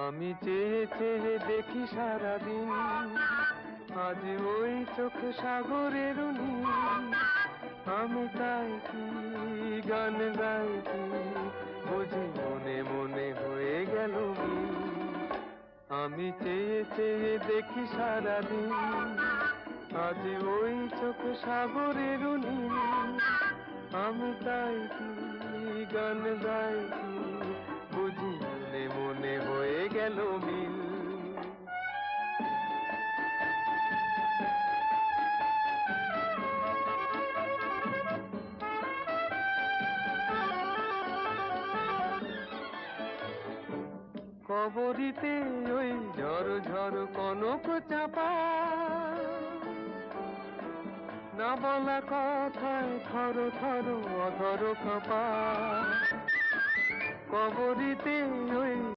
আমি চেয়ে চেয়ে দেখি সারাদিন, আজ ওই চোখে সাগরের নীল। আমি তাই কি গান গাই কি, বুঝি মনে মনে হয়ে গেল মিল। আমি চেয়ে চেয়ে দেখি সারাদিন, আজ ওই চোখে সাগরের নীল। আমি তাই কি গান গাই কি, বুঝি মনে মনে হয়ে গেল মিল। কবরীতে ওই ঝড় ঝড় কনক চাপা, না বলা কথায় থর থর অধর কাঁপা। কবরীতে ওই